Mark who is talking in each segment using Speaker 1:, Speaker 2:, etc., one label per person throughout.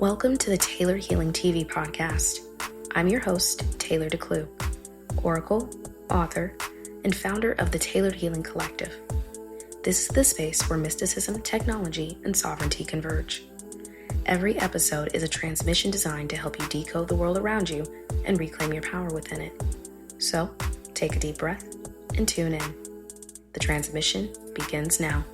Speaker 1: Welcome to the Tailored Healing TV podcast. I'm your host, Taylor DeClue, oracle, author, and founder of the Tailored Healing Collective. This is the space where mysticism, technology, and sovereignty converge. Every episode is a transmission designed to help you decode the world around you and reclaim your power within it. So, take a deep breath and tune in. The transmission begins now.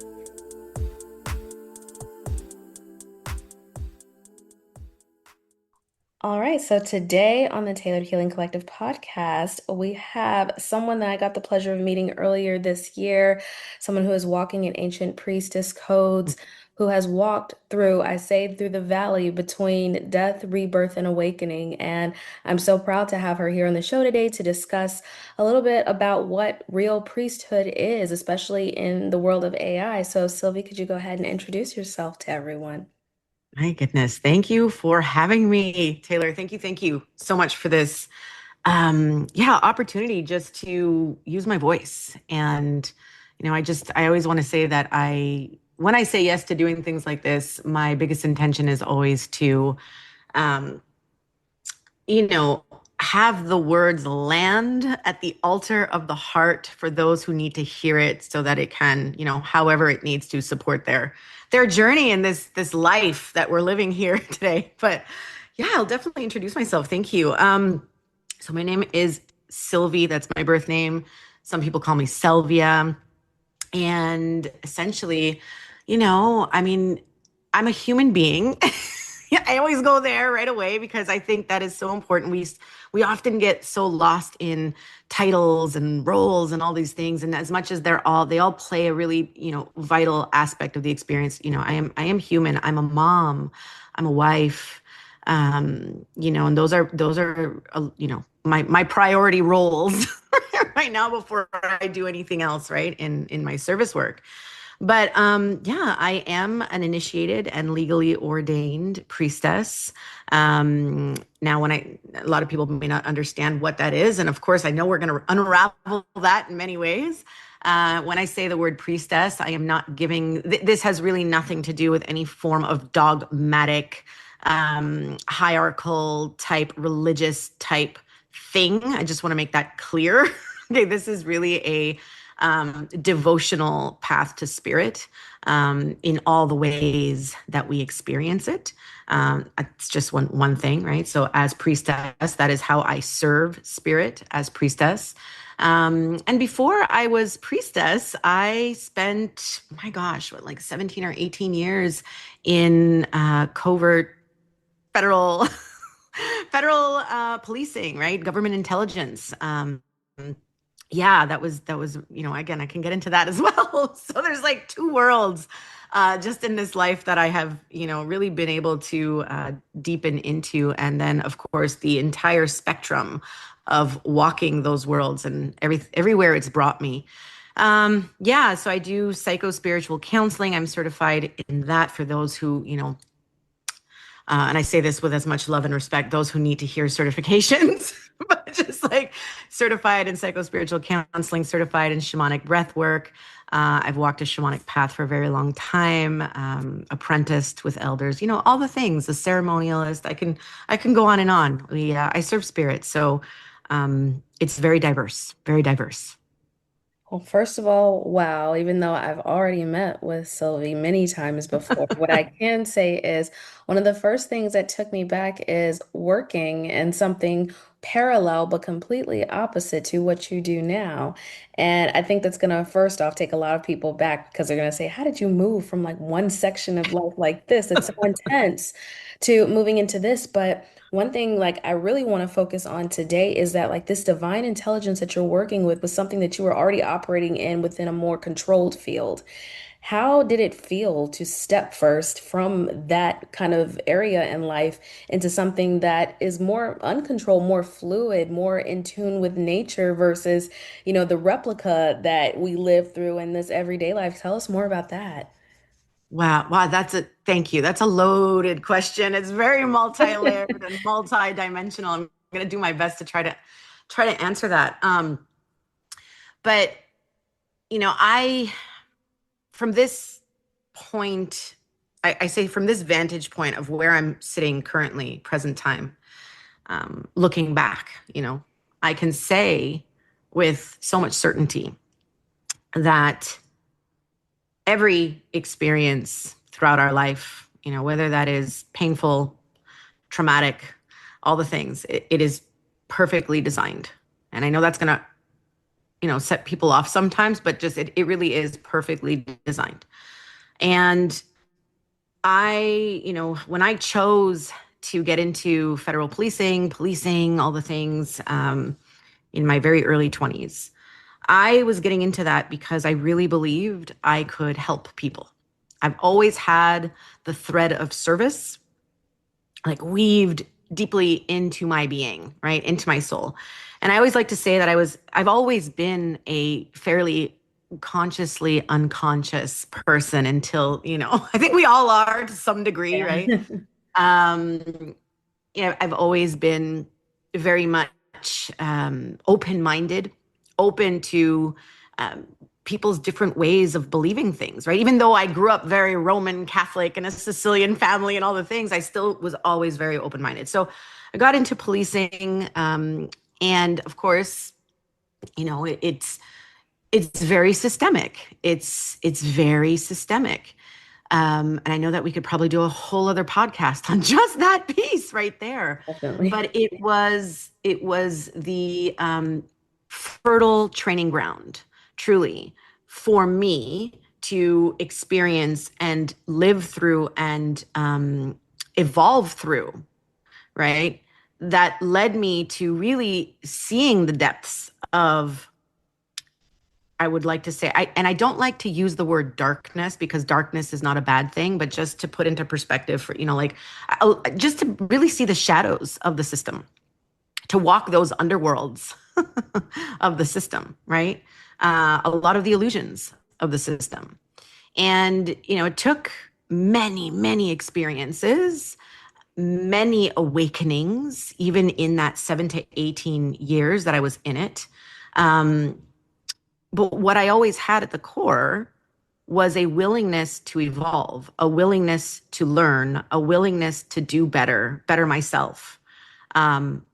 Speaker 1: All right, so today on the Tailored Healing Collective podcast, we have someone that I got the pleasure of meeting earlier this year, someone who is walking in ancient priestess codes, who has walked through, I say, through the valley between death, rebirth, and awakening. And I'm so proud to have her here on the show today to discuss a little bit about what real priesthood is, especially in the world of AI. So, Sylvie, could you go ahead and introduce yourself to everyone?
Speaker 2: My goodness. Thank you for having me, Taylor. Thank you so much for this opportunity just to use my voice. And, I always want to say that when I say yes to doing things like this, my biggest intention is always to, um, have the words land at the altar of the heart for those who need to hear it so that it can, however it needs to support their journey in this life that we're living here today. But yeah, I'll definitely introduce myself. Thank you. So my name is Sylvie. That's my birth name. Some people call me Selvia. And essentially, I'm a human being. Yeah, I always go there right away because I think that is so important. We often get so lost in titles and roles and all these things. And as much as they all play a really, vital aspect of the experience. I am human. I'm a mom. I'm a wife. And those are my priority roles right now before I do anything else, right, in my service work. But I am an initiated and legally ordained priestess. Now, a lot of people may not understand what that is, and of course, I know we're going to unravel that in many ways. When I say the word priestess, I am not giving. This has really nothing to do with any form of dogmatic, hierarchical type, religious type thing. I just want to make that clear. Okay, this is really a devotional path to spirit in all the ways that we experience it. It's just one thing, right? So as priestess, that is how I serve spirit as priestess. And before I was priestess, I spent, my gosh, 17 or 18 years in covert federal federal policing, right? Government intelligence. That was, again, I can get into that as well. So there's like two worlds just in this life that I have, really been able to deepen into. And then, of course, the entire spectrum of walking those worlds and everywhere it's brought me. So I do psycho-spiritual counseling. I'm certified in that for those who, and I say this with as much love and respect, those who need to hear certifications, but just like certified in psycho-spiritual counseling, certified in shamanic breathwork. I've walked a shamanic path for a very long time, apprenticed with elders, all the things, the ceremonialist. I can go on and on. I serve spirit. So it's very diverse, very diverse.
Speaker 1: Well, first of all, wow, even though I've already met with Sylvie many times before, what I can say is one of the first things that took me back is working in something parallel but completely opposite to what you do now. And I think that's going to first off take a lot of people back because they're going to say, how did you move from like one section of life like this? It's so intense to moving into this. But one thing like I really want to focus on today is that like this divine intelligence that you're working with was something that you were already operating in within a more controlled field. How did it feel to step first from that kind of area in life into something that is more uncontrolled, more fluid, more in tune with nature versus, the replica that we live through in this everyday life? Tell us more about that.
Speaker 2: Wow, thank you. That's a loaded question. It's very multi-layered and multi-dimensional. I'm going to do my best to try to answer that. But I from this point I say from this vantage point of where I'm sitting currently, present time, looking back, I can say with so much certainty that every experience throughout our life, whether that is painful, traumatic, all the things, it is perfectly designed. And I know that's going to, set people off sometimes, but just it really is perfectly designed. And when I chose to get into federal policing, all the things in my very early 20s, I was getting into that because I really believed I could help people. I've always had the thread of service like weaved deeply into my being, right? Into my soul. And I always like to say that I've always been a fairly consciously unconscious person until, I think we all are to some degree, right?
Speaker 1: Yeah.
Speaker 2: Um, I've always been very much open-minded, open to um, people's different ways of believing things, right? Even though I grew up very Roman Catholic in a Sicilian family and all the things, I still was always very open-minded. So I got into policing, and of course, it's very systemic. It's very systemic. And I know that we could probably do a whole other podcast on just that piece right there.
Speaker 1: Definitely.
Speaker 2: But it was the fertile training ground, truly, for me to experience and live through and evolve through, right? That led me to really seeing the depths of, I would like to say, and I don't like to use the word darkness because darkness is not a bad thing, but just to put into perspective for, just to really see the shadows of the system, to walk those underworlds of the system, right? A lot of the illusions of the system. And, it took many, many experiences, many awakenings, even in that 7 to 18 years that I was in it. But what I always had at the core was a willingness to evolve, a willingness to learn, a willingness to do better myself, um,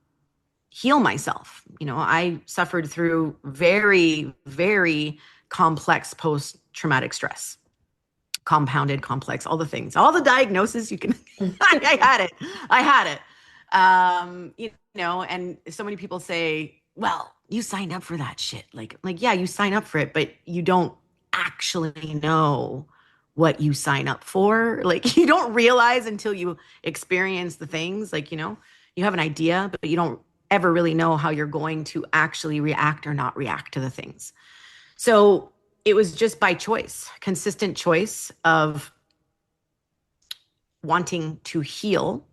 Speaker 2: heal myself. I suffered through very, very complex post-traumatic stress, compounded, complex, all the things, all the diagnoses you can. I had it. I had it. And so many people say, well, you signed up for that shit. Like, yeah, you sign up for it, but you don't actually know what you sign up for. Like, you don't realize until you experience the things. Like, you have an idea, but you don't ever really know how you're going to actually react or not react to the things. So it was just by choice, consistent choice of wanting to heal,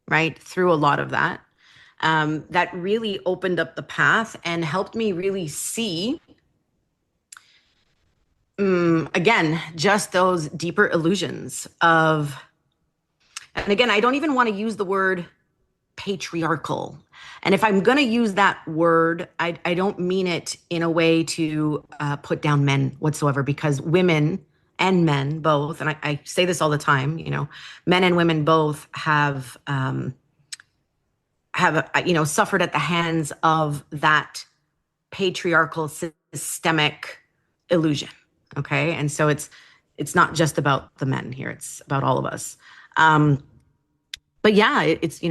Speaker 2: right, through a lot of that. That really opened up the path and helped me really see, again, just those deeper illusions of, and again, I don't even want to use the word patriarchal. And if I'm going to use that word, I don't mean it in a way to put down men whatsoever, because women and men both, and I say this all the time, men and women both have suffered at the hands of that patriarchal systemic illusion. Okay, and so it's not just about the men here; it's about all of us. Um, but yeah, it's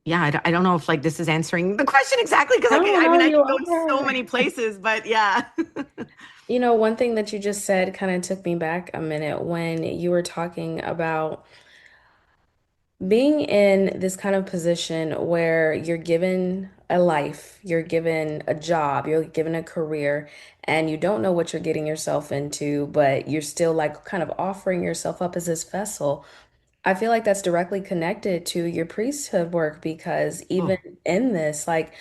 Speaker 2: yeah, I don't know if like this is answering the question exactly because
Speaker 1: No,
Speaker 2: I
Speaker 1: no,
Speaker 2: mean I
Speaker 1: you
Speaker 2: can go so
Speaker 1: are.
Speaker 2: many places, but yeah.
Speaker 1: One thing that you just said kind of took me back a minute when you were talking about being in this kind of position where you're given a life, you're given a job, you're given a career, and you don't know what you're getting yourself into, but you're still like kind of offering yourself up as this vessel. I feel like that's directly connected to your priesthood work because even
Speaker 2: Oh,
Speaker 1: in this, like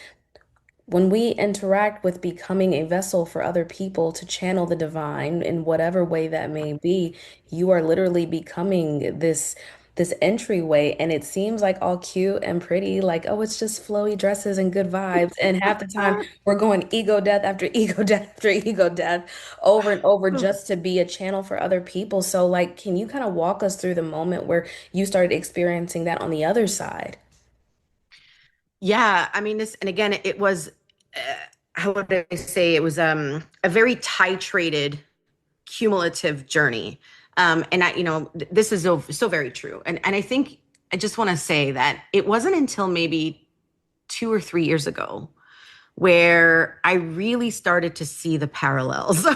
Speaker 1: when we interact with becoming a vessel for other people to channel the divine in whatever way that may be, you are literally becoming this. this entryway, and it seems like all cute and pretty, like, oh, it's just flowy dresses and good vibes. And half the time we're going ego death after ego death after ego death over and over just to be a channel for other people. So, like, can you kind of walk us through the moment where you started experiencing that on the other side?
Speaker 2: Yeah, I mean this, and again, it was, how would I say, it was a very titrated, cumulative journey. And I, this is so very true. And I think I just want to say that it wasn't until maybe 2 or 3 years ago where I really started to see the parallels.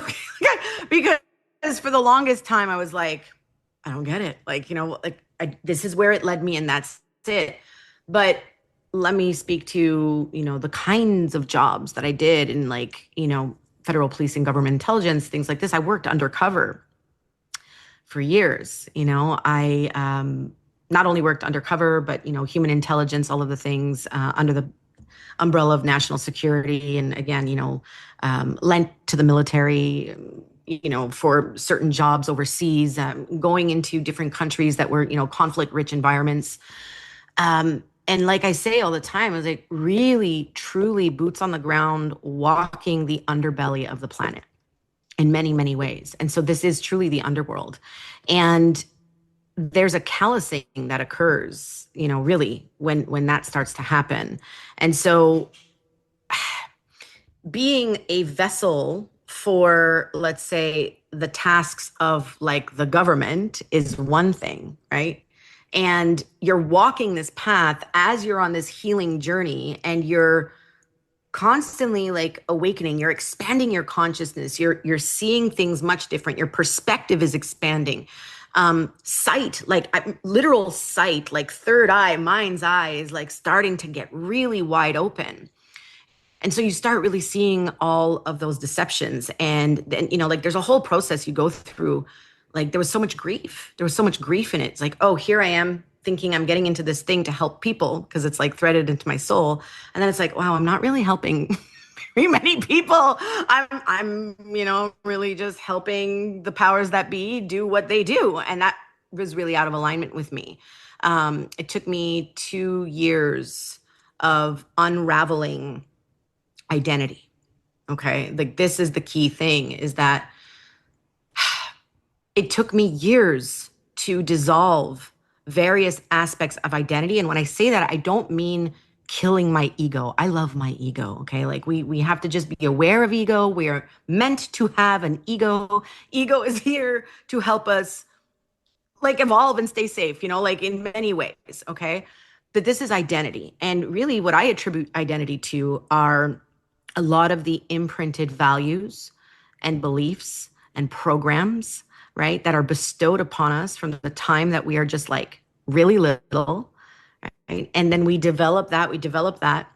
Speaker 2: Because for the longest time I was like, I don't get it. Like, this is where it led me and that's it. But let me speak to, the kinds of jobs that I did in, like, federal police and government intelligence, things like this. I worked undercover for years. I not only worked undercover, but, human intelligence, all of the things under the umbrella of national security. And again, lent to the military, for certain jobs overseas, going into different countries that were, conflict rich environments. And like I say all the time, I was like really, truly boots on the ground, walking the underbelly of the planet in many, many ways. And so this is truly the underworld. And there's a callousing that occurs, really when that starts to happen. And so being a vessel for, let's say, the tasks of like the government is one thing, right? And you're walking this path as you're on this healing journey, and you're constantly like awakening, you're expanding your consciousness, you're seeing things much different, your perspective is expanding. Sight, like literal sight, like third eye, mind's eye is like starting to get really wide open. And so you start really seeing all of those deceptions. And then, like there's a whole process you go through. Like there was so much grief. There was so much grief in it. It's like, oh, here I am thinking I'm getting into this thing to help people because it's like threaded into my soul. And then it's like, wow, I'm not really helping very many people. I'm, really just helping the powers that be do what they do. And that was really out of alignment with me. It took me 2 years of unraveling identity. Okay. Like this is the key thing, is that it took me years to dissolve various aspects of identity. And when I say that, I don't mean killing my ego. I love my ego. Okay. Like we have to just be aware of ego. We are meant to have an ego. Ego is here to help us like evolve and stay safe, like in many ways. Okay. But this is identity. And really what I attribute identity to are a lot of the imprinted values and beliefs and programs, right, that are bestowed upon us from the time that we are just like really little, right? And then we develop that.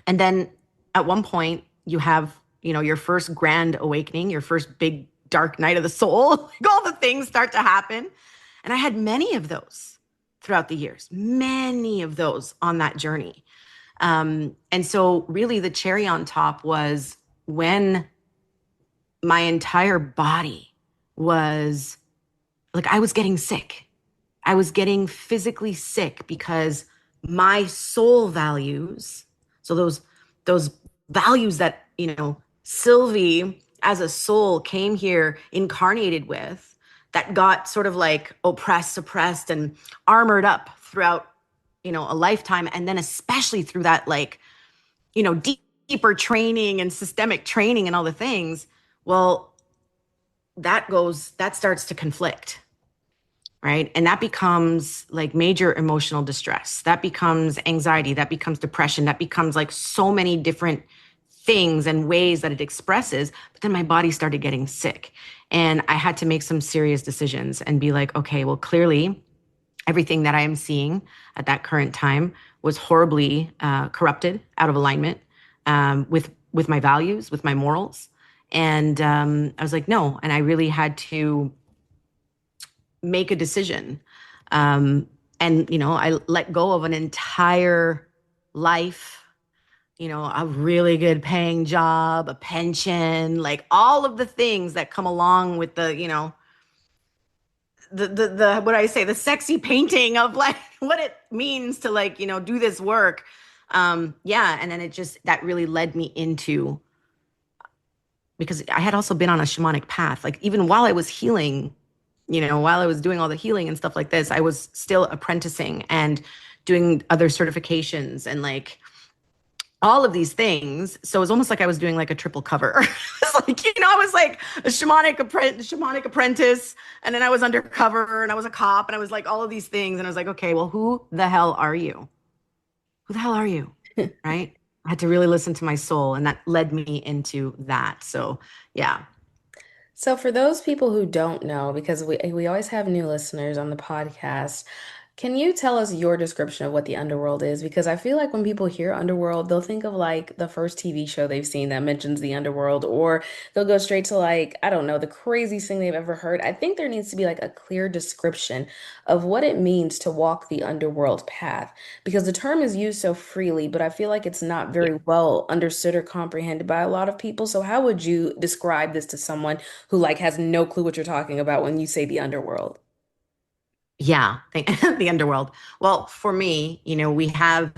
Speaker 2: And then at one point you have, your first grand awakening, your first big dark night of the soul, like all the things start to happen. And I had many of those throughout the years, many of those on that journey. And so really the cherry on top was when my entire body was like, I was getting sick. I was getting physically sick because my soul values, so those values that, Sylvie as a soul came here incarnated with, that got sort of like oppressed, suppressed, and armored up throughout, a lifetime. And then especially through that, like, deeper training and systemic training and all the things. Well, that starts to conflict, right? And that becomes like major emotional distress. That becomes anxiety. That becomes depression. That becomes like so many different things and ways that it expresses. But then my body started getting sick. And I had to make some serious decisions and be like, okay, well, clearly everything that I am seeing at that current time was horribly corrupted, out of alignment with my values, with my morals. And I was like, no. And I really had to make a decision. And, I let go of an entire life, a really good paying job, a pension, like all of the things that come along with the, the what do I say, the sexy painting of like what it means to like, do this work. Yeah. And then it just, that really led me into, because I had also been on a shamanic path. Like even while I was healing, while I was doing all the healing and stuff like this, I was still apprenticing and doing other certifications and like all of these things. So it was almost like I was doing like a triple cover. It's like, I was like a shamanic apprentice, and then I was undercover and I was a cop and I was like all of these things. And I was like, okay, well, who the hell are you? Who the hell are you? Right? I had to really listen to my soul, and that led me into that. So yeah.
Speaker 1: So for those people who don't know, because we always have new listeners on the podcast, can you tell us your description of what the underworld is? Because I feel like when people hear underworld, they'll think of like the first TV show they've seen that mentions the underworld, or they'll go straight to like, I don't know, the craziest thing they've ever heard. I think there needs to be like a clear description of what it means to walk the underworld path, because the term is used so freely, but I feel like it's not
Speaker 2: Yeah.
Speaker 1: very well understood or comprehended by a lot of people. So how would you describe this to someone who like has no clue what you're talking about when you say the underworld?
Speaker 2: Yeah, the underworld. Well, for me, we have,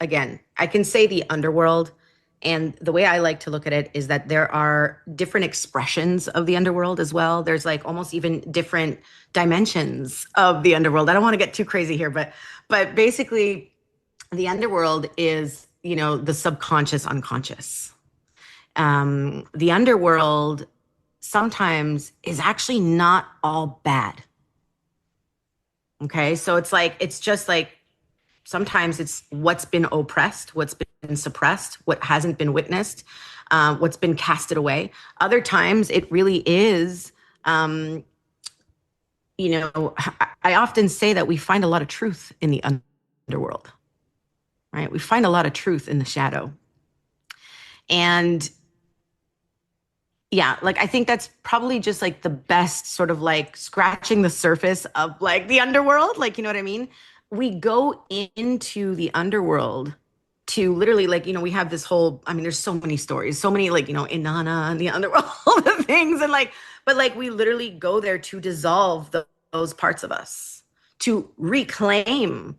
Speaker 2: again, I can say the underworld. And the way I like to look at it is that there are different expressions of the underworld as well. There's like almost even different dimensions of the underworld. I don't want to get too crazy here, but basically the underworld is, the subconscious unconscious. The underworld sometimes is actually not all bad. Okay. So it's just like sometimes it's what's been oppressed, what's been suppressed, what hasn't been witnessed, what's been casted away. Other times it really is, um, I often say that we find a lot of truth in the underworld, right? We find a lot of truth in the shadow. And yeah, like I think that's probably just like the best sort of like scratching the surface of like the underworld. Like, you know what I mean? We go into the underworld to literally like, we have this whole, I mean, there's so many stories, so many like, Inanna and the underworld, all the things. And like, but like we literally go there to dissolve those parts of us, to reclaim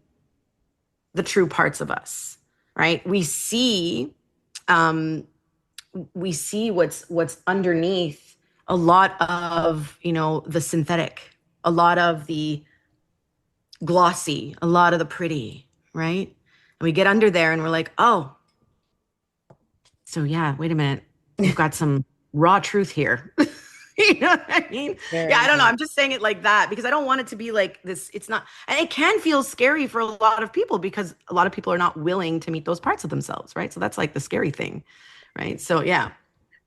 Speaker 2: the true parts of us, right? Um, we see what's underneath a lot of the synthetic, a lot of the glossy, a lot of the pretty, right? And we get under there and we're like, oh, so yeah, wait a minute, we've got some raw truth here. You know what I mean? Yeah,
Speaker 1: Very
Speaker 2: I don't know,
Speaker 1: much.
Speaker 2: I'm just saying it like that because I don't want it to be like this. It's not, and it can feel scary for a lot of people because a lot of people are not willing to meet those parts of themselves, right? So that's like the scary thing, right? So yeah.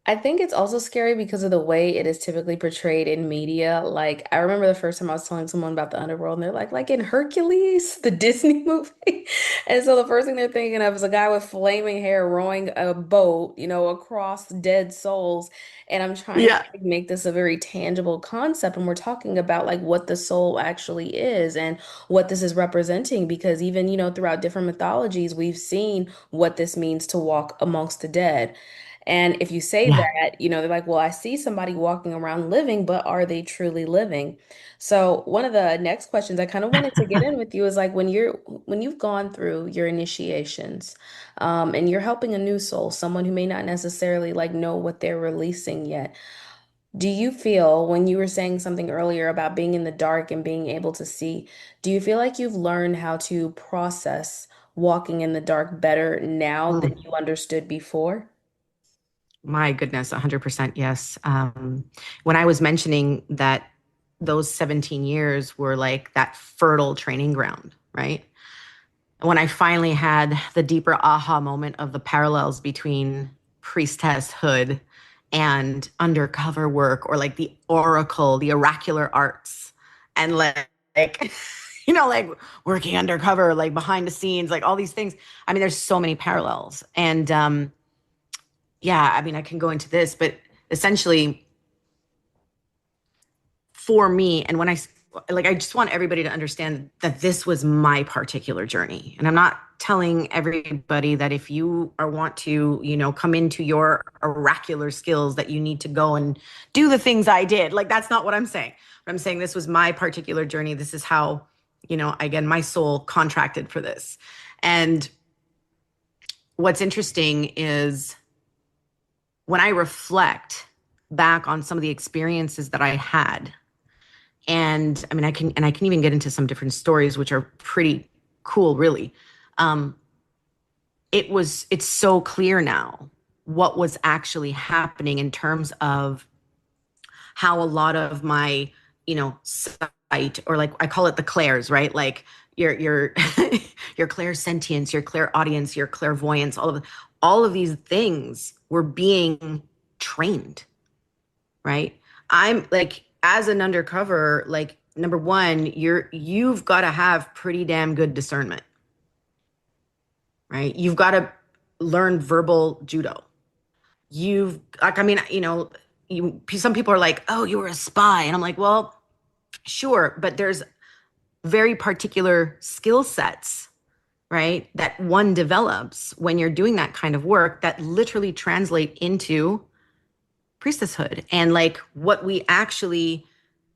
Speaker 1: I think it's also scary because of the way it is typically portrayed in media. Like, I remember the first time I was telling someone about the underworld, and they're like in Hercules, the Disney movie. And so the first thing they're thinking of is a guy with flaming hair rowing a boat, across dead souls. And I'm trying to
Speaker 2: Yeah.
Speaker 1: like, make this a very tangible concept. And we're talking about like what the soul actually is and what this is representing. Because even, throughout different mythologies, we've seen what this means to walk amongst the dead. And if you say
Speaker 2: Yeah.
Speaker 1: that, they're like, well, I see somebody walking around living, but are they truly living? So one of the next questions I kind of wanted to get in with you is like when you've gone through your initiations, and you're helping a new soul, someone who may not necessarily like know what they're releasing yet. Do you feel when you were saying something earlier about being in the dark and being able to see, do you feel like you've learned how to process walking in the dark better now than
Speaker 2: Mm.
Speaker 1: you understood before?
Speaker 2: My goodness, 100% yes. When I was mentioning that those 17 years were like that fertile training ground, right? When I finally had the deeper aha moment of the parallels between priestesshood and undercover work or like the oracle, the oracular arts, and like like working undercover, like behind the scenes, like all these things. I mean, there's so many parallels. And yeah, I mean, I can go into this, but essentially for me, and when I just want everybody to understand that this was my particular journey. And I'm not telling everybody that if you are want to, come into your oracular skills that you need to go and do the things I did. Like, that's not what I'm saying. But I'm saying this was my particular journey. This is how, again, my soul contracted for this. And what's interesting is when I reflect back on some of the experiences that I had, and I mean, I can even get into some different stories, which are pretty cool, really. Um, it's so clear now what was actually happening in terms of how a lot of my, sight, or like I call it the clairs, right? Like your your clairsentience, your clairaudience, your clairvoyance, all of these things were being trained, right? I'm like, as an undercover, like, number one, you've got to have pretty damn good discernment, right? You've got to learn verbal judo. You've like, I mean, some people are like, oh, you were a spy. And I'm like, well, sure, but there's very particular skill sets, right, that one develops when you're doing that kind of work that literally translate into priestesshood, and like what we actually,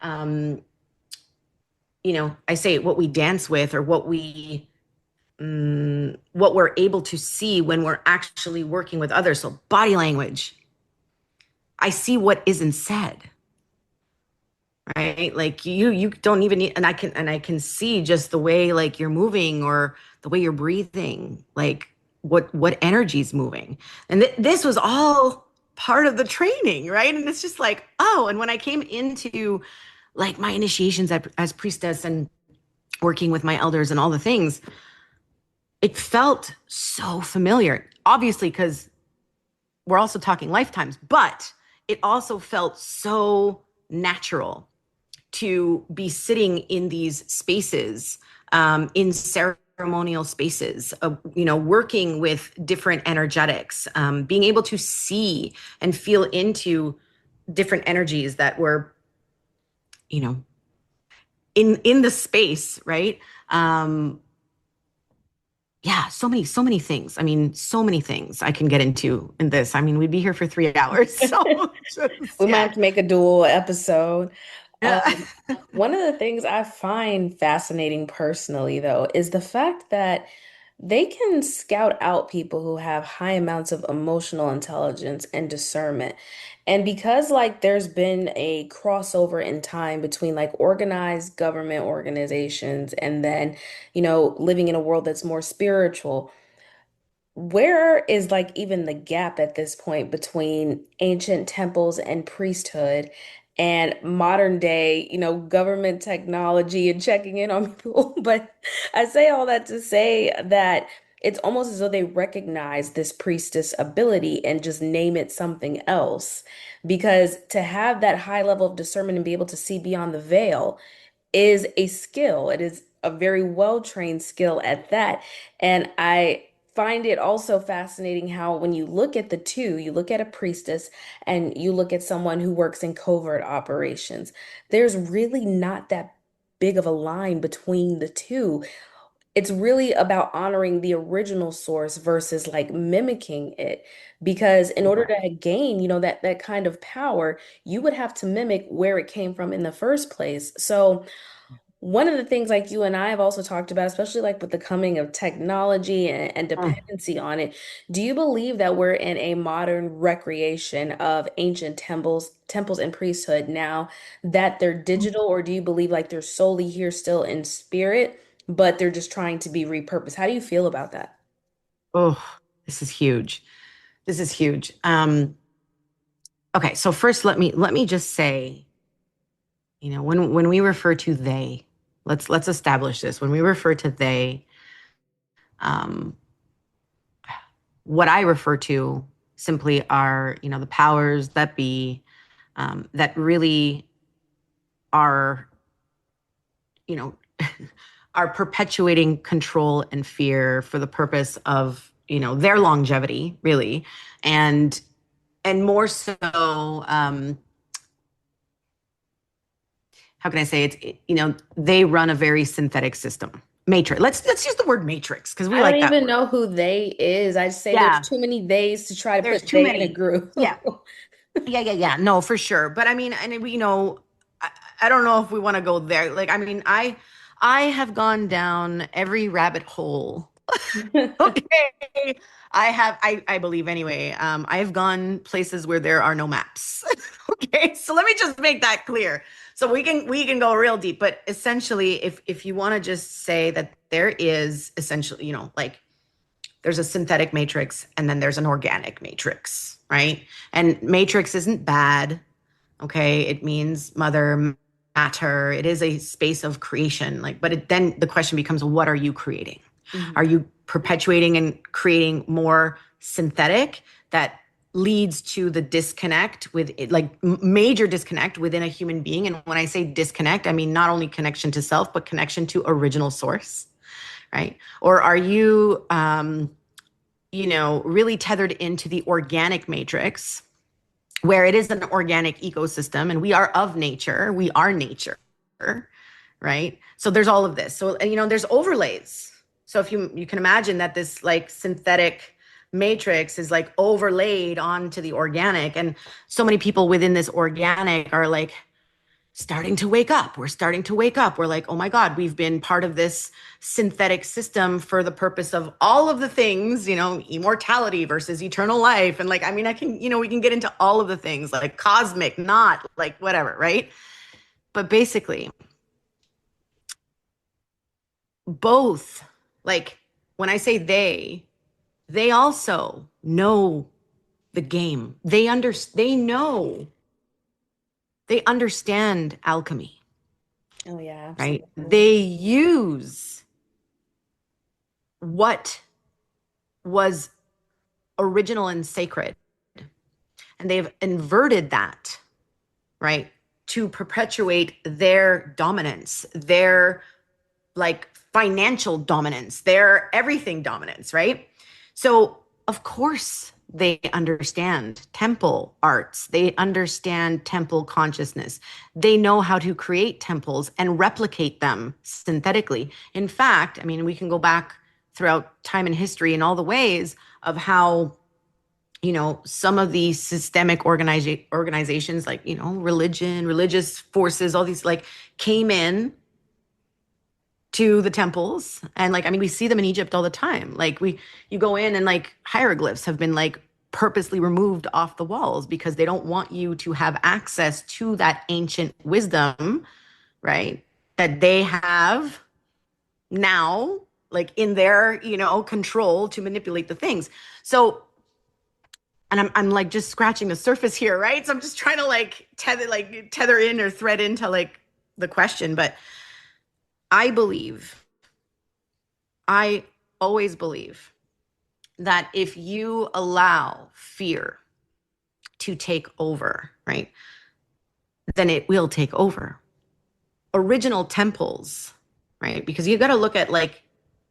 Speaker 2: um I say what we dance with, or what we're able to see when we're actually working with others. So body language, I see what isn't said, right? Like you don't even need, and I can see just the way like you're moving, or the way you're breathing, like what energy is moving. And this was all part of the training, right? And it's just like, oh, and when I came into like my initiations as priestess, and working with my elders and all the things, it felt so familiar, obviously, because we're also talking lifetimes, but it also felt so natural to be sitting in these spaces, in ceremonial spaces, working with different energetics, being able to see and feel into different energies that were, you know, in the space, right? Um, yeah, so many things. I mean, so many things I can get into in this. I mean, we'd be here for 3 hours. So just,
Speaker 1: We might
Speaker 2: yeah.
Speaker 1: have to make a dual episode.
Speaker 2: Yeah.
Speaker 1: One of the things I find fascinating personally, though, is the fact that they can scout out people who have high amounts of emotional intelligence and discernment. And because like there's been a crossover in time between like organized government organizations and then, living in a world that's more spiritual, where is like even the gap at this point between ancient temples and priesthood and modern day, government technology and checking in on people? But I say all that to say that it's almost as though they recognize this priestess ability and just name it something else. Because to have that high level of discernment and be able to see beyond the veil is a skill. It is a very well trained skill at that. And I find it also fascinating how, when you look at the two, you look at a priestess and you look at someone who works in covert operations, there's really not that big of a line between the two. It's really about honoring the original source versus like mimicking it. Because in order to gain, that kind of power, you would have to mimic where it came from in the first place. So one of the things like you and I have also talked about, especially like with the coming of technology and
Speaker 2: Mm.
Speaker 1: dependency on it, do you believe that we're in a modern recreation of ancient temples and priesthood now that they're digital, or do you believe like they're solely here still in spirit, but they're just trying to be repurposed? How do you feel about that?
Speaker 2: Oh, this is huge. This is huge. Okay, so first let me just say, when we refer to they, let's establish this. When we refer to they, um, what I refer to simply are, the powers that be, that really are, you know, are perpetuating control and fear for the purpose of, their longevity, really, and more so, how can I say they run a very synthetic system. Matrix. Let's use the word matrix because we
Speaker 1: I don't
Speaker 2: like that
Speaker 1: even
Speaker 2: word.
Speaker 1: know who they is. I just say there's
Speaker 2: Yeah,
Speaker 1: too many theys to try to
Speaker 2: there's
Speaker 1: put
Speaker 2: too
Speaker 1: they in a
Speaker 2: many.
Speaker 1: group.
Speaker 2: Yeah, yeah, yeah, yeah. No, for sure. But I mean, and I don't know if we want to go there. Like, I mean, I have gone down every rabbit hole. Okay. I believe anyway. I have gone places where there are no maps. Okay. So let me just make that clear. So we can go real deep, but essentially if you want to just say that there is essentially, like there's a synthetic matrix and then there's an organic matrix, right? And matrix isn't bad. Okay. It means mother matter. It is a space of creation. Like, but then the question becomes, what are you creating? Are
Speaker 1: Mhm.
Speaker 2: you perpetuating and creating more synthetic that leads to the disconnect with like major disconnect within a human being? And when I say disconnect, I mean not only connection to self, but connection to original source, right? Or are you, really tethered into the organic matrix where it is an organic ecosystem and we are of nature, we are nature, right? So there's all of this. So, there's overlays. So if you can imagine that this like synthetic matrix is like overlaid onto the organic, and so many people within this organic are like starting to wake up. We're starting to wake up. We're like, oh my God, we've been part of this synthetic system for the purpose of all of the things, immortality versus eternal life. And like, I mean, we can get into all of the things like cosmic, not like whatever, right? But basically, both, like when I say they also know the game. They understand alchemy,
Speaker 1: Oh yeah,
Speaker 2: right?
Speaker 1: absolutely.
Speaker 2: They use what was original and sacred, and they've inverted that, right, to perpetuate their dominance, their like financial dominance, their everything dominance, right? So of course they understand temple arts, they understand temple consciousness, they know how to create temples and replicate them synthetically. In fact, I mean, we can go back throughout time and history in all the ways of how some of these systemic organizations like religion, religious forces, all these like came in to the temples, and like, I mean, we see them in Egypt all the time. Like you go in and like hieroglyphs have been like purposely removed off the walls because they don't want you to have access to that ancient wisdom, right, that they have now like in their control to manipulate the things. So, and I'm like just scratching the surface here, right? So I'm just trying to like tether in or thread into like the question. But I believe, I always believe that if you allow fear to take over, right, then it will take over. Original temples, right? Because you got to look at like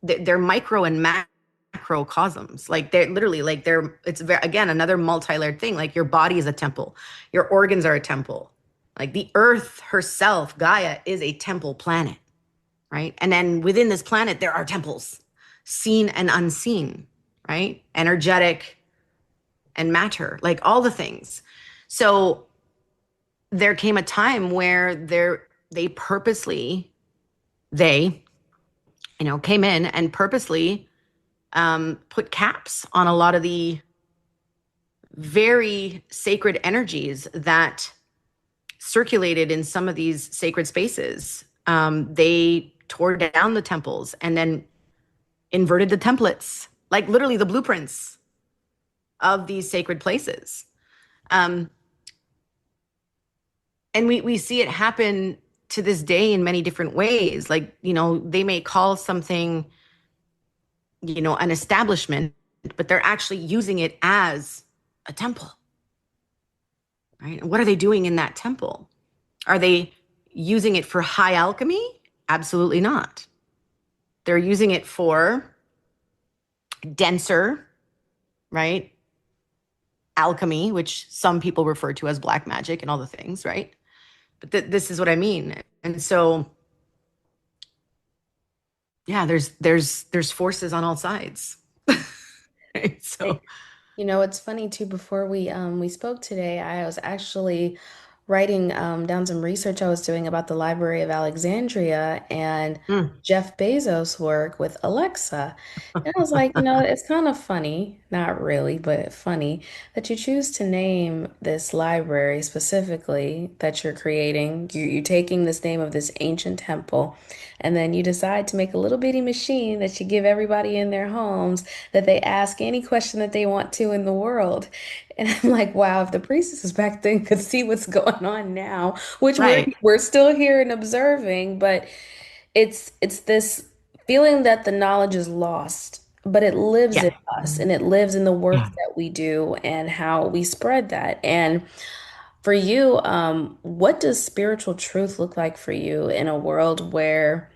Speaker 2: they're micro and macrocosms. Like they're literally like it's very, again, another multi-layered thing. Like your body is a temple, your organs are a temple. Like the earth herself, Gaia, is a temple planet, right? And then within this planet, there are temples, seen and unseen, right? Energetic and matter, like all the things. So there came a time where they purposely, they, came in and purposely put caps on a lot of the very sacred energies that circulated in some of these sacred spaces. They tore down the temples and then inverted the templates, like literally the blueprints of these sacred places. Um, and we see it happen to this day in many different ways. Like, they may call something, an establishment, but they're actually using it as a temple, right? And what are they doing in that temple? Are they using it for high alchemy? Absolutely not. They're using it for denser, right? Alchemy, which some people refer to as black magic and all the things, right? But this is what I mean. And so, yeah, there's forces on all sides. Right? So,
Speaker 1: It's funny too, before we spoke today, I was actually writing down some research I was doing about the Library of Alexandria and
Speaker 2: Mm.
Speaker 1: Jeff Bezos' work with Alexa. And I was like, it's kind of funny, not really, but funny that you choose to name this library specifically that you're creating. You're taking this name of this ancient temple, and then you decide to make a little bitty machine that you give everybody in their homes that they ask any question that they want to in the world. And I'm like, wow, if the priestesses back then could see what's going on now, which we're
Speaker 2: Right.
Speaker 1: we're still here and observing, but it's this feeling that the knowledge is lost, but it lives in
Speaker 2: Yeah.
Speaker 1: us and it lives in the work
Speaker 2: Yeah.
Speaker 1: that we do and how we spread that. And for you, what does spiritual truth look like for you in a world where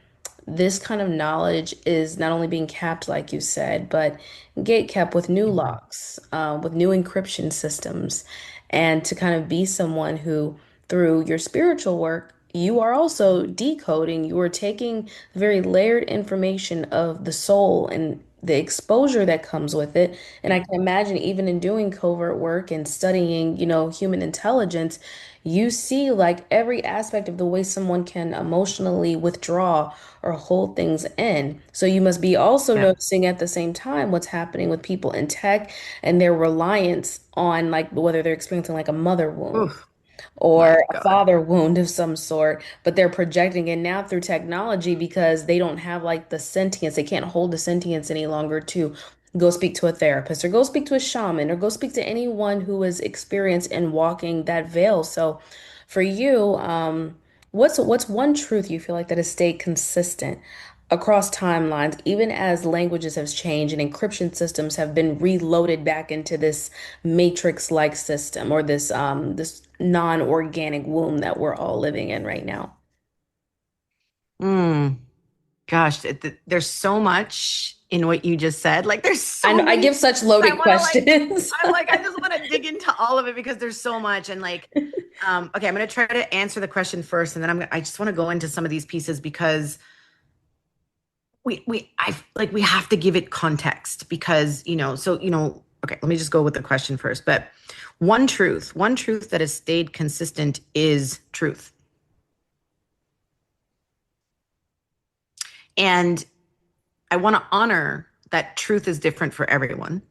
Speaker 1: this kind of knowledge is not only being capped, like you said, but gate kept with new locks, with new encryption systems, and to kind of be someone who, through your spiritual work, you are also decoding, you are taking the very layered information of the soul and the exposure that comes with it. And I can imagine even in doing covert work and studying, human intelligence, you see like every aspect of the way someone can emotionally withdraw or hold things in. So you must be also
Speaker 2: Yeah.
Speaker 1: noticing at the same time what's happening with people in tech and their reliance on like whether they're experiencing like a mother wound
Speaker 2: Oof. My
Speaker 1: or a
Speaker 2: God.
Speaker 1: father wound of some sort, but they're projecting it now through technology because they don't have like the sentience. They can't hold the sentience any longer to go speak to a therapist or go speak to a shaman or go speak to anyone who is experienced in walking that veil. So for you, what's one truth you feel like that has stayed consistent across timelines, even as languages have changed and encryption systems have been reloaded back into this matrix-like system or this non-organic womb that we're all living in right now?
Speaker 2: Mm. Gosh, there's so much in what you just said. Like, there's
Speaker 1: I
Speaker 2: so
Speaker 1: know I
Speaker 2: many
Speaker 1: give
Speaker 2: things
Speaker 1: such
Speaker 2: I
Speaker 1: loaded
Speaker 2: want to like.
Speaker 1: questions.
Speaker 2: I just want to dig into all of it because there's so much. And like, okay, I'm gonna try to answer the question first, and then I just want to go into some of these pieces because we have to give it context because okay, let me just go with the question first. But one truth that has stayed consistent is truth. And I want to honor that truth is different for everyone,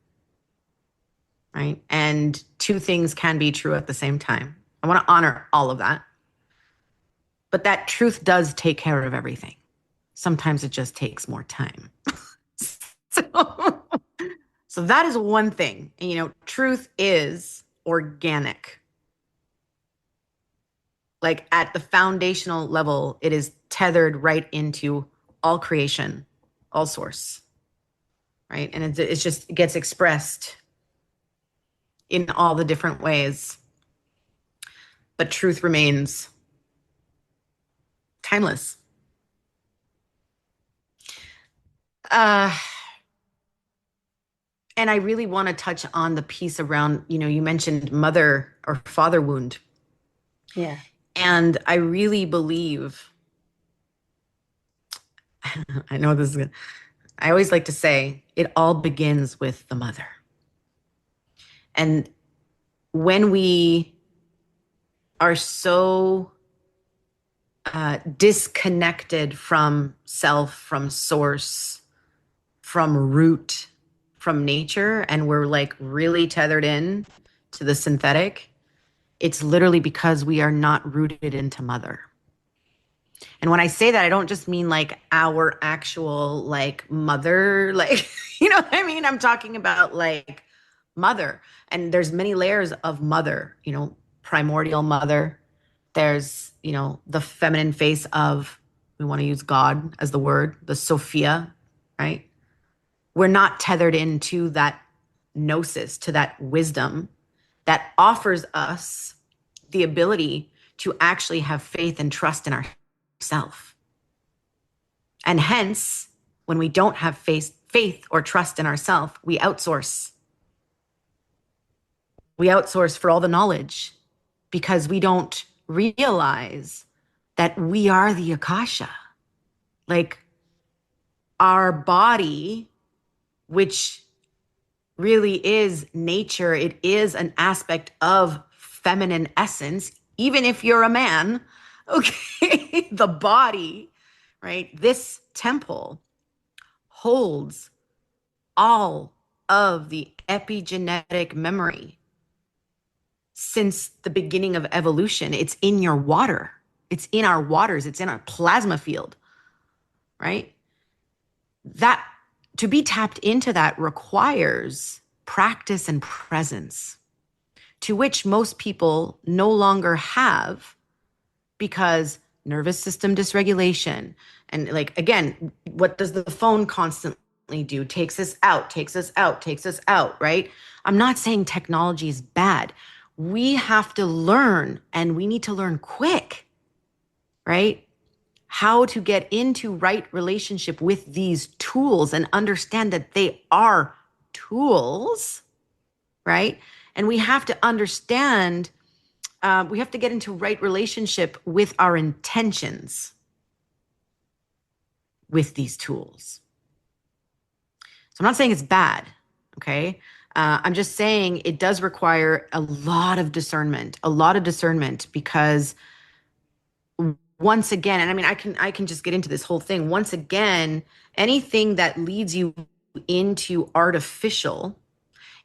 Speaker 2: right? And two things can be true at the same time. I want to honor all of that. But that truth does take care of everything. Sometimes it just takes more time. So, so that is one thing. And, truth is organic. Like at the foundational level, it is tethered right into all creation, all source, right? And it's just, it gets expressed in all the different ways. But truth remains timeless. Uh, and I really want to touch on the piece around, you mentioned mother or father wound.
Speaker 1: Yeah.
Speaker 2: And I really believe, I know this is good. I always like to say it all begins with the mother. And when we are so disconnected from self, from source, from root, from nature, and we're like really tethered in to the synthetic, it's literally because we are not rooted into mother. And when I say that, I don't just mean like our actual like mother, like, you know what I mean? I'm talking about like mother. And there's many layers of mother, primordial mother. There's, the feminine face of, we want to use God as the word, the Sophia, right? We're not tethered into that gnosis, to that wisdom that offers us the ability to actually have faith and trust in ourself. And hence, when we don't have faith or trust in ourselves, we outsource. We outsource for all the knowledge because we don't realize that we are the Akasha. Like our body, which really is nature, it is an aspect of feminine essence, even if you're a man, okay, the body, right? This temple holds all of the epigenetic memory since the beginning of evolution. It's in your water. It's in our waters. It's in our plasma field, right? That to be tapped into that requires practice and presence, to which most people no longer have because nervous system dysregulation. And like, again, what does the phone constantly do? Takes us out, takes us out, takes us out, right? I'm not saying technology is bad. We have to learn, and we need to learn quick, right? How to get into right relationship with these tools and understand that they are tools, right? And we have to understand, we have to get into right relationship with our intentions with these tools. So I'm not saying it's bad, okay? I'm just saying it does require a lot of discernment, because once again, and I mean, I can just get into this whole thing. Once again, anything that leads you into artificial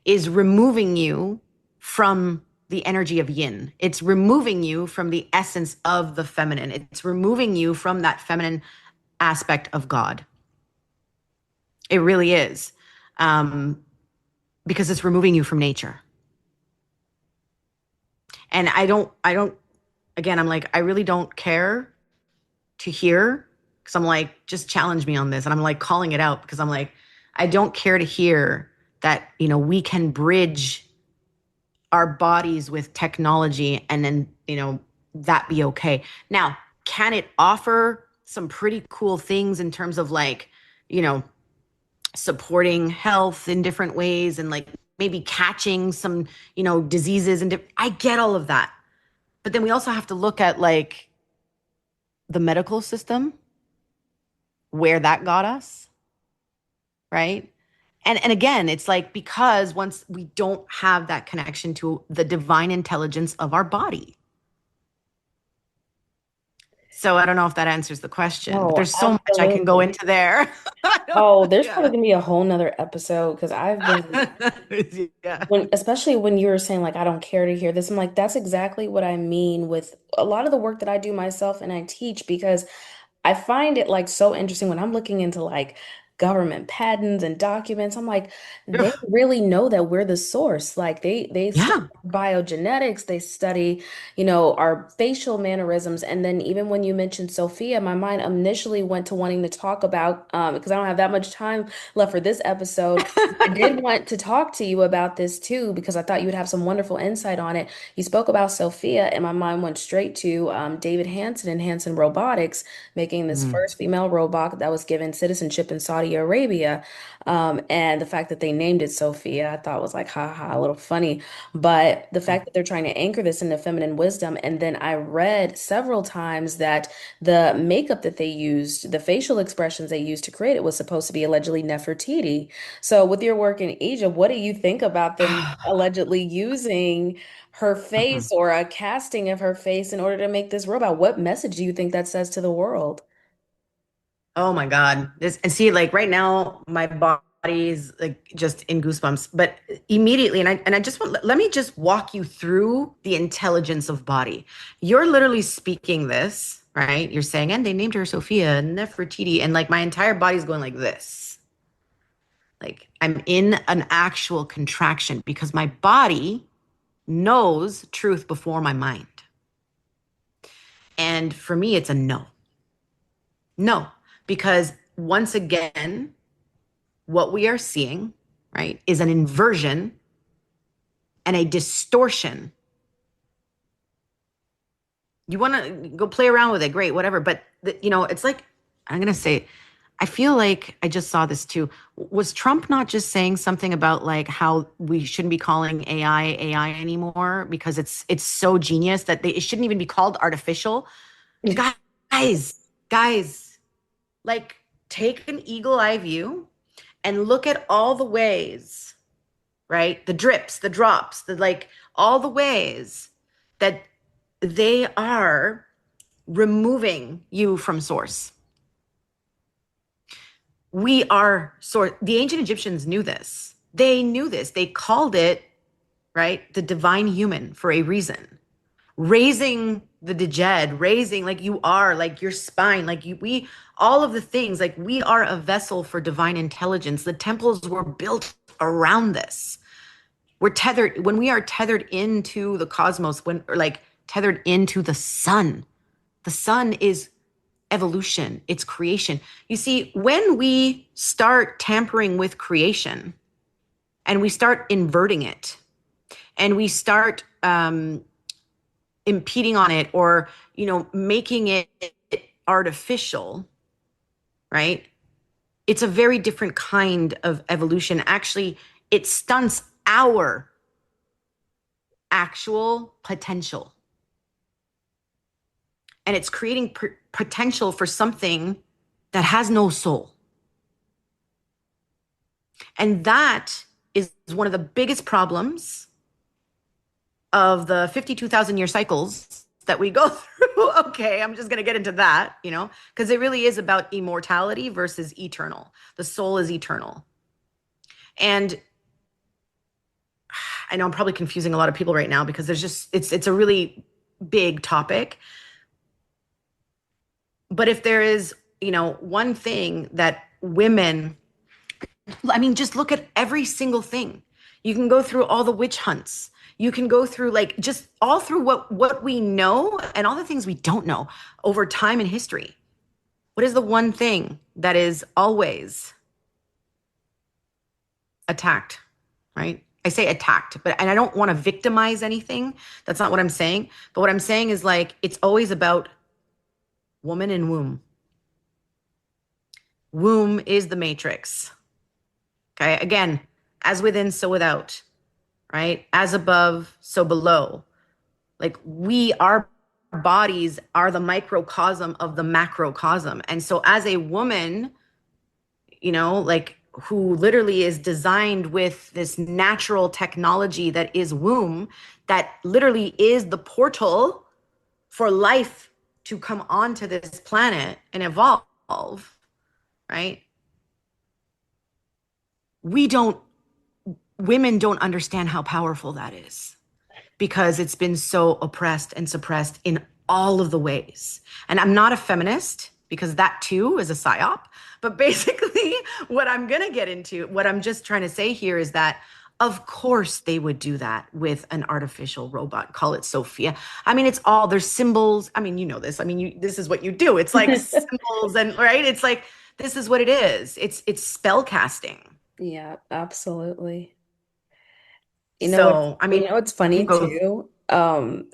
Speaker 2: is removing you from the energy of yin. It's removing you from the essence of the feminine. It's removing you from that feminine aspect of God. It really is. Um, because it's removing you from nature. And again, I'm like, I really don't care to hear, because I'm like, just challenge me on this. And I'm like calling it out, because I'm like, I don't care to hear that, we can bridge our bodies with technology, and then, that be okay. Now, can it offer some pretty cool things in terms of like, you know, supporting health in different ways, and like maybe catching some, diseases, and I get all of that. But then we also have to look at like the medical system, where that got us, right? And again, it's like, because once we don't have that connection to the divine intelligence of our body. So I don't know if that answers the question, but
Speaker 1: No,
Speaker 2: there's so much I can go
Speaker 1: absolutely.
Speaker 2: into there.
Speaker 1: Oh, there's probably
Speaker 2: Yeah.
Speaker 1: gonna be a whole nother episode because I've been
Speaker 2: Yeah.
Speaker 1: especially when you were saying like I don't care to hear this, I'm like that's exactly what I mean with a lot of the work that I do myself and I teach, because I find it like so interesting when I'm looking into like government patents and documents. I'm like, they
Speaker 2: Ugh.
Speaker 1: really know that we're the source. Like they study
Speaker 2: Yeah.
Speaker 1: biogenetics, they study, our facial mannerisms. And then even when you mentioned Sophia, my mind initially went to wanting to talk about, because I don't have that much time left for this episode. I did want to talk to you about this too, because I thought you would have some wonderful insight on it. You spoke about Sophia, and my mind went straight to David Hansen and Hansen Robotics, making this
Speaker 2: Mm.
Speaker 1: first female robot that was given citizenship in Saudi Arabia. And the fact that they named it Sophia, I thought was like, ha ha, a little funny. But the fact that they're trying to anchor this into feminine wisdom. And then I read several times that the makeup that they used, the facial expressions they used to create it, was supposed to be allegedly Nefertiti. So, with your work in Egypt, what do you think about them allegedly using her
Speaker 2: Mhm.
Speaker 1: face or a casting of her face in order to make this robot? What message do you think that says to the world?
Speaker 2: Oh my God. This, and see, like right now, my body's like just in goosebumps. But immediately, and I just want, let me just walk you through the intelligence of body. You're literally speaking this, right? You're saying, and they named her Sophia Nefertiti, and like my entire body's going like this. Like I'm in an actual contraction, because my body knows truth before my mind. And for me, it's a no. No, because once again, what we are seeing, right, is an inversion and a distortion. You want to go play around with it, great, whatever. But, it's like, I'm going to say, I feel like I just saw this too. Was Trump not just saying something about like how we shouldn't be calling AI anymore, because it's so genius that it shouldn't even be called artificial? Guys, guys, like take an eagle eye view and look at all the ways, right? The drips, the drops, the like all the ways that they are removing you from source. We are source. The ancient Egyptians knew this. They knew this. They called it, right, the divine human for a reason. Raising the dead, raising like you are, like your spine, like we, all of the things, like we are a vessel for divine intelligence. The temples were built around this. We're tethered, when we are tethered into the cosmos, when, or like tethered into the sun is evolution, it's creation. You see, when we start tampering with creation and we start inverting it and we start impeding on it, or making it artificial, right, it's a very different kind of evolution. Actually, it stunts our actual potential, and it's creating potential for something that has no soul. And that is one of the biggest problems of the 52,000 year cycles that we go through. Okay, I'm just going to get into that, because it really is about immortality versus eternal. The soul is eternal. And I know I'm probably confusing a lot of people right now, because it's a really big topic. But if there is, one thing that women, I mean, just look at every single thing. You can go through all the witch hunts. You can go through, like, just all through what we know and all the things we don't know over time in history. What is the one thing that is always attacked, right? I say attacked, and I don't want to victimize anything. That's not what I'm saying. But what I'm saying is, like, it's always about woman and womb. Womb is the matrix. Okay. Again, as within, so without, right? As above, so below. Like, our bodies are the microcosm of the macrocosm. And so as a woman, like, who literally is designed with this natural technology that is womb, that literally is the portal for life to come onto this planet and evolve, right? We don't, women don't understand how powerful that is, because it's been so oppressed and suppressed in all of the ways. And I'm not a feminist, because that too is a psyop. But basically, what I'm going to get into, what I'm just trying to say here is that, of course, they would do that with an artificial robot. Call it Sophia. I mean, it's all, there's symbols. I mean, you know this. I mean, this is what you do. It's like symbols, and right. It's like, this is what it is. It's spell casting.
Speaker 1: Yeah, absolutely.
Speaker 2: So, I mean,
Speaker 1: It's
Speaker 2: you can
Speaker 1: funny
Speaker 2: go,
Speaker 1: too.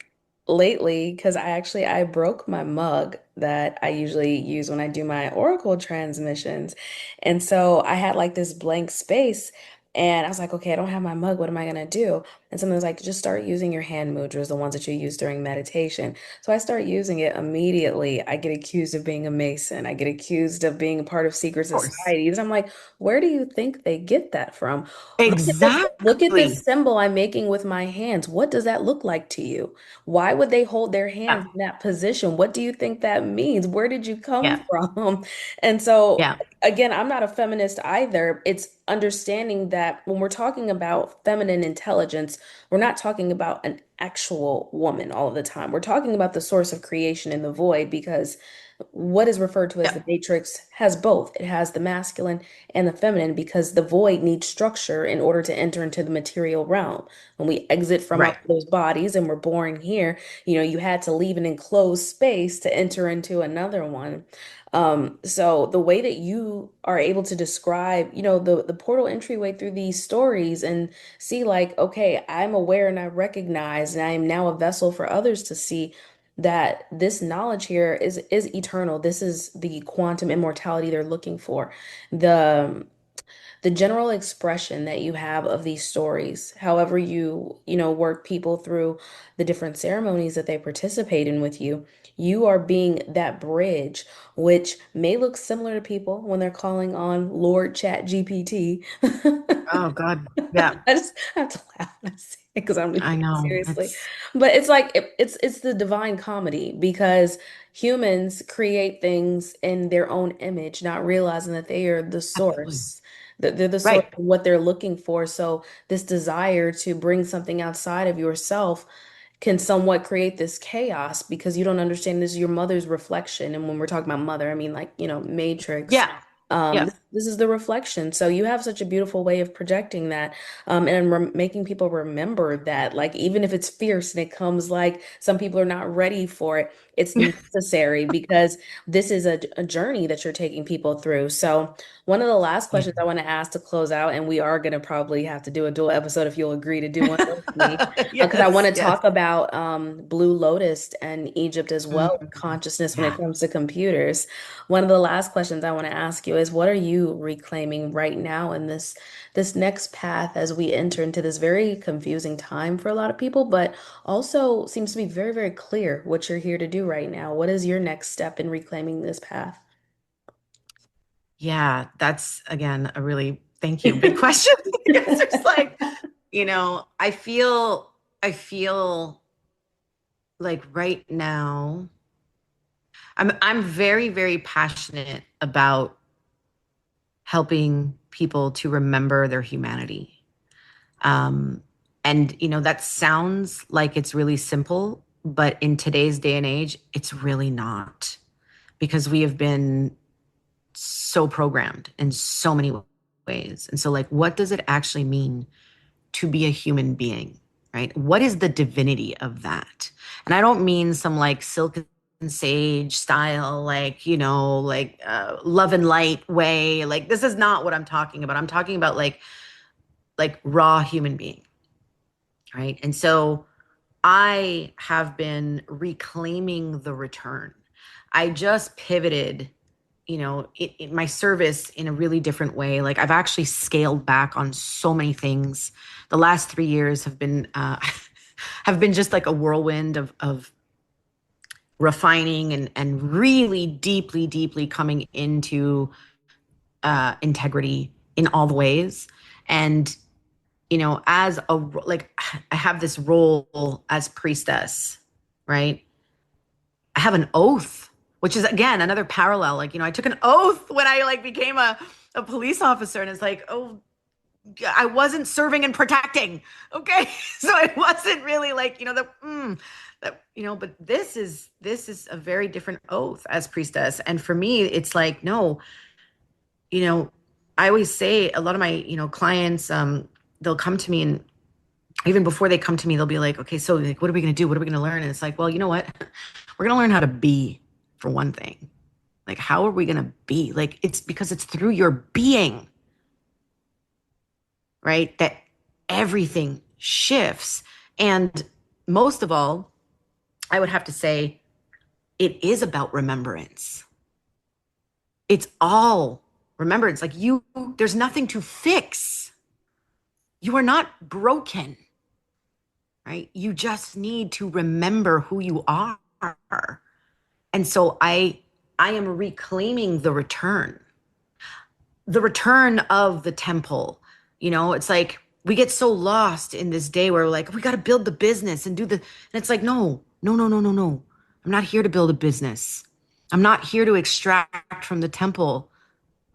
Speaker 1: Lately, because I broke my mug that I usually use when I do my Oracle transmissions. And so I had like this blank space, and I was like, okay, I don't have my mug. What am I gonna do? And someone was like, just start using your hand mudras, the ones that you use during meditation. So I start using it immediately. I get accused of being a Mason. I get accused of being a part of secret
Speaker 2: of course.
Speaker 1: societies. I'm like, where do you think they get that from? Look at this
Speaker 2: Exactly.
Speaker 1: symbol I'm making with my hands. What does that look like to you? Why would they hold their
Speaker 2: Yeah.
Speaker 1: hands in that position? What do you think that means? Where did you come
Speaker 2: Yeah.
Speaker 1: from? And so,
Speaker 2: Yeah.
Speaker 1: again, I'm not a feminist either. It's understanding that when we're talking about feminine intelligence, we're not talking about an actual woman all of the time. We're talking about the source of creation in the void, because what is referred to as
Speaker 2: Yeah.
Speaker 1: the matrix has both. It has the masculine and the feminine, because the void needs structure in order to enter into the material realm. When we exit from our
Speaker 2: Right.
Speaker 1: those bodies and we're born here, you had to leave an enclosed space to enter into another one. So the way that you are able to describe, the portal entryway through these stories, and see like, okay, I'm aware and I recognize, and I am now a vessel for others to see that this knowledge here is eternal. This is the quantum immortality they're looking for. The the general expression that you have of these stories, however work people through the different ceremonies that they participate in with you, you are being that bridge, which may look similar to people when they're calling on Lord Chat GPT.
Speaker 2: Oh God. Yeah.
Speaker 1: I just have to laugh when I say because I'm gonna
Speaker 2: I
Speaker 1: take it
Speaker 2: know.
Speaker 1: seriously. But it's like it's the divine comedy because humans create things in their own image, not realizing that they are the
Speaker 2: Absolutely
Speaker 1: source. That they're the source
Speaker 2: right.
Speaker 1: of what they're looking for. So this desire to bring something outside of yourself can somewhat create this chaos because you don't understand this is your mother's reflection. And when we're talking about mother, I mean like, Matrix.
Speaker 2: Yeah. Yeah.
Speaker 1: This is the reflection. So you have such a beautiful way of projecting that, and making people remember that, like, even if it's fierce and it comes like some people are not ready for it, it's necessary because this is a journey that you're taking people through. So one of the last
Speaker 2: Yeah.
Speaker 1: questions I want to ask to close out, and we are going to probably have to do a dual episode if you'll agree to do one with me, because I want
Speaker 2: Yes.
Speaker 1: to
Speaker 2: Yes.
Speaker 1: talk about Blue Lotus and Egypt as well,
Speaker 2: Mm,
Speaker 1: consciousness when it
Speaker 2: yeah.
Speaker 1: comes to computers. One of the last questions I want to ask you is, what are you reclaiming right now in this next path as we enter into this very confusing time for a lot of people, but also seems to be very, very clear what you're here to do right now? What is your next step in reclaiming this path?
Speaker 2: Yeah. That's again a really thank you. Big question. Because it's like, I feel like right now, I'm very, very passionate about helping people to remember their humanity. Um, and that sounds like it's really simple, but in today's day and age, it's really not because we have been so programmed in so many ways. And so, like, what does it actually mean to be a human being, right? What is the divinity of that? And I don't mean some like silk and sage style, like, love and light way. Like, this is not what I'm talking about. I'm talking about like raw human being, right? And so I have been reclaiming the return. I just pivoted, my service in a really different way. Like I've actually scaled back on so many things. The last 3 years have been have been just like a whirlwind of refining and really deeply, deeply coming into integrity in all the ways. And as like I have this role as priestess, right? I have an oath, which is again another parallel. Like, I took an oath when I like became a police officer, and it's like, oh, I wasn't serving and protecting. Okay. So it wasn't really like, but this is a very different oath as priestess. And for me, it's like, no, you know, I always say a lot of my, clients, they'll come to me and even before they come to me, they'll be like, okay, so like, what are we going to do? What are we going to learn? And it's like, well, you know what? We're going to learn how to be for one thing. Like, how are we going to be? Like, it's because it's through your being, right? That everything shifts. And most of all, I would have to say, it is about remembrance. It's all remembrance. Like, there's nothing to fix. You are not broken, right? You just need to remember who you are. And so I am reclaiming the return of the temple. It's like we get so lost in this day where we're like, we got to build the business and and it's like, no, no, no, no, no, no. I'm not here to build a business. I'm not here to extract from the temple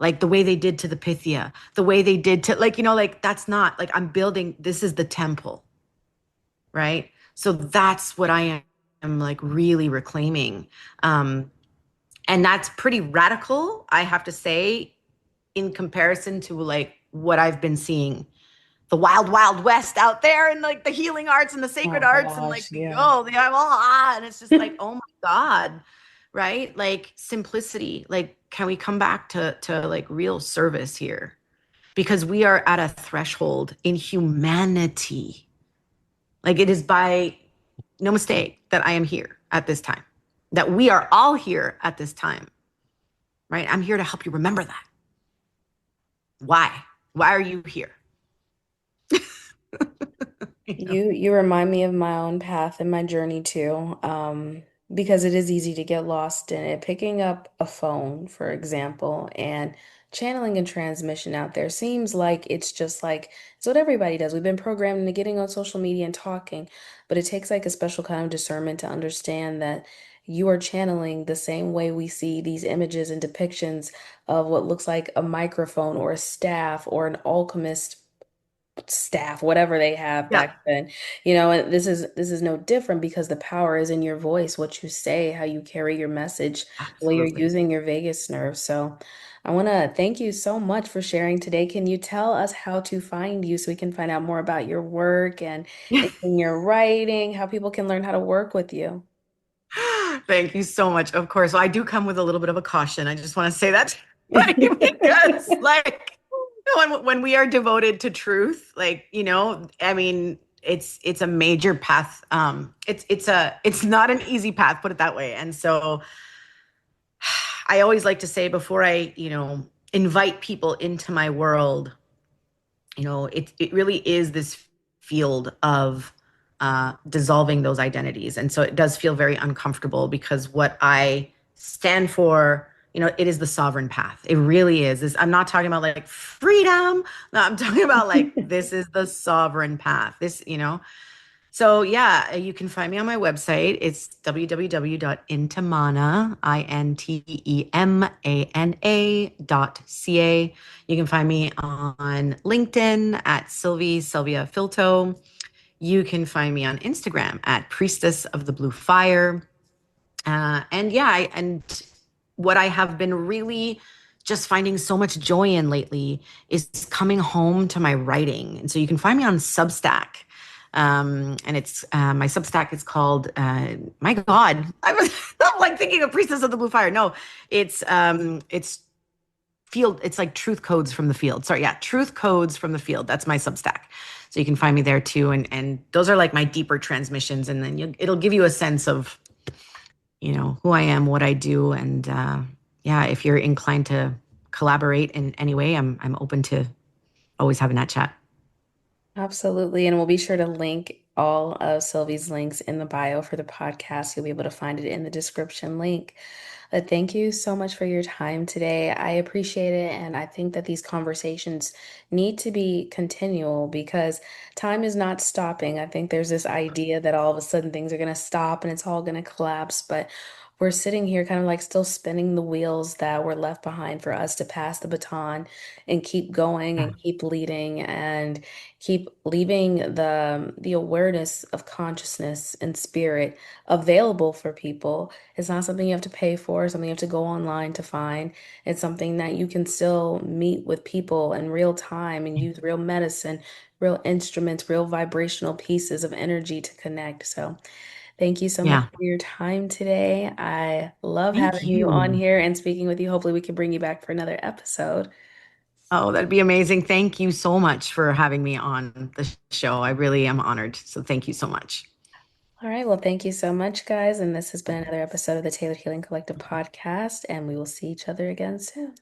Speaker 2: like the way they did to the Pythia, the way they did to like that's not like I'm building, this is the temple, right? So that's what I am like really reclaiming. Um, and that's pretty radical, I have to say, in comparison to like what I've been seeing the wild wild west out there and like the healing arts and the sacred
Speaker 1: Oh
Speaker 2: arts and like
Speaker 1: gosh, yeah.
Speaker 2: and it's just like, oh my god, right? Like simplicity, like can we come back to like real service here, because we are at a threshold in humanity. Like it is by no mistake that I am here at this time, that we are all here at this time, right? I'm here to help you remember that. Why are you here? You know?
Speaker 1: You remind me of my own path and my journey too, because it is easy to get lost in it. Picking up a phone, for example, and channeling and transmission out there seems like it's just like it's what everybody does. We've been programmed into getting on social media and talking, but it takes like a special kind of discernment to understand that you are channeling the same way we see these images and depictions of what looks like a microphone or a staff or an alchemist staff, whatever they have
Speaker 2: Yeah,
Speaker 1: back then. And this is no different because the power is in your voice, what you say, how you carry your message, the way you're
Speaker 2: absolutely.
Speaker 1: using your vagus nerve. So I want to thank you so much for sharing today. Can you tell us how to find you so we can find out more about your work and anything your writing, how people can learn how to work with you?
Speaker 2: Thank you so much. Of course, well, I do come with a little bit of a caution. I just want to say that to everybody because, like, when we are devoted to truth, like, I mean, it's a major path. It's not an easy path, put it that way. And so, I always like to say before I, invite people into my world, it really is this field of dissolving those identities. And so it does feel very uncomfortable because what I stand for, it is the sovereign path. It really is. I'm not talking about like freedom. No, I'm talking about like this is the sovereign path. So yeah, you can find me on my website. It's www.intemana, INTEMANA.ca. You can find me on LinkedIn at Selvia Filteau. You can find me on Instagram at Priestess of the Blue Fire. And yeah, and what I have been really just finding so much joy in lately is coming home to my writing. And so you can find me on Substack. And it's my Substack is called my God, I'm like thinking of Priestess of the Blue Fire. No, it's field, it's like truth codes from the field. Sorry, yeah, truth codes from the field. That's my Substack. So you can find me there too. And those are like my deeper transmissions. And then it'll give you a sense of who I am, what I do, and yeah, if you're inclined to collaborate in any way, I'm open to always having that chat.
Speaker 1: Absolutely. And we'll be sure to link all of Sylvie's links in the bio for the podcast. You'll be able to find it in the description link. Thank you so much for your time today. I appreciate it. And I think that these conversations need to be continual because time is not stopping. I think there's this idea that all of a sudden things are going to stop and it's all going to collapse. But we're sitting here kind of like still spinning the wheels that were left behind for us to pass the baton and keep going
Speaker 2: Yeah.
Speaker 1: and keep leading and keep leaving the awareness of consciousness and spirit available for people. It's not something you have to pay for, something you have to go online to find. It's something that you can still meet with people in real time and use real medicine, real instruments, real vibrational pieces of energy to connect. So thank you so much
Speaker 2: Yeah.
Speaker 1: for your time today. I love
Speaker 2: Thank
Speaker 1: having you on
Speaker 2: you.
Speaker 1: here and speaking with you. Hopefully we can bring you back for another episode.
Speaker 2: Oh, that'd be amazing. Thank you so much for having me on the show. I really am honored. So thank you so much.
Speaker 1: All right. Well, thank you so much, guys. And this has been another episode of the Tailored Healing Collective podcast. And we will see each other again soon.